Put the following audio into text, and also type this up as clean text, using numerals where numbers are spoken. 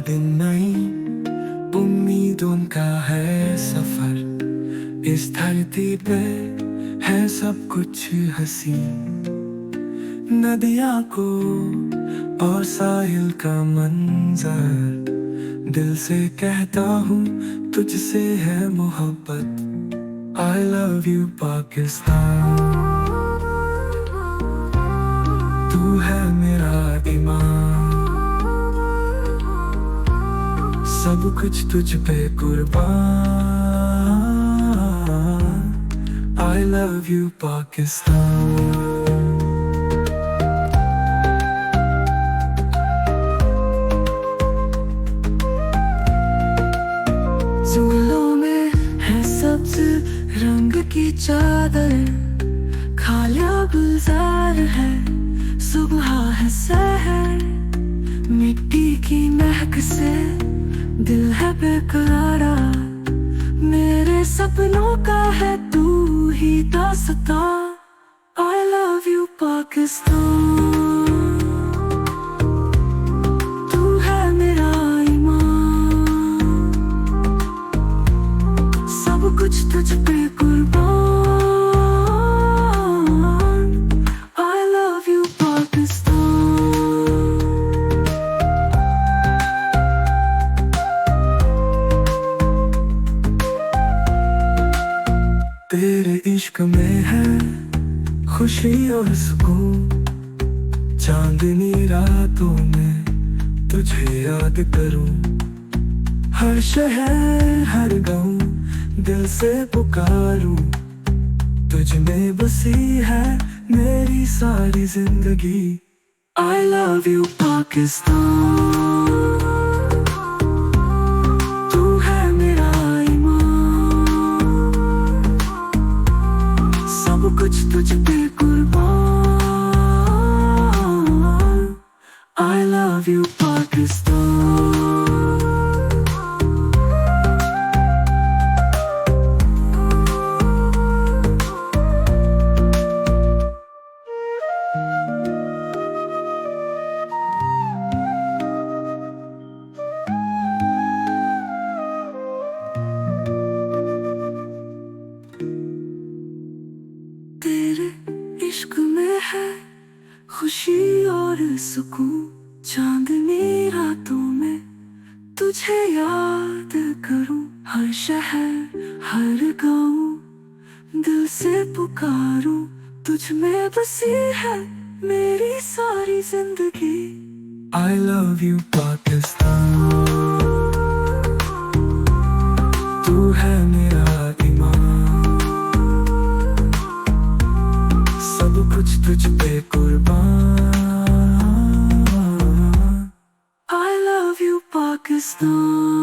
दिन नई उम्मीदों का है सफर। इस धरती पे है सब कुछ हंसी, नदियाँ को और साहिल का मंजर। दिल से कहता हूँ तुझसे है मोहब्बत। I love you पाकिस्तान, तू है मेरा ईमान, सब कुछ तुझ पे कुर्बान। I love you Pakistan. जंगलों में है सब्ज रंग की चादर, खालिया गुलजार है, सुबह है सहर। मिट्टी की महक से दिल है बेकरारा, मेरे सपनों का है तू ही दास्तां। I love you पाकिस्तान, तू है मेरा ईमान, सब कुछ तुझ पे कुर्बान। I love you Pakistan. तेरे इश्क में है खुशी और सुकून, चांदनी रातों में तुझे याद करूं। हर शहर हर गाँव दिल से पुकारूं, तुझ में बसी है मेरी सारी जिंदगी। I love you पाकिस्तान, तू है मेरा ईमान, सब कुछ तुझ पे कुर्बान। I love you Pakistan. तेरे इश्क में है खुशी और सुकून, चांदनी रातों में तुझे याद करूं। हर शहर हर गाँव दिल से पुकारूं, तुझ में बसी है मेरी सारी जिंदगी। I love you पाकिस्तान, तू है मेरा ईमान, सब कुछ तुझ पे कुर्बान। I love you Pakistan.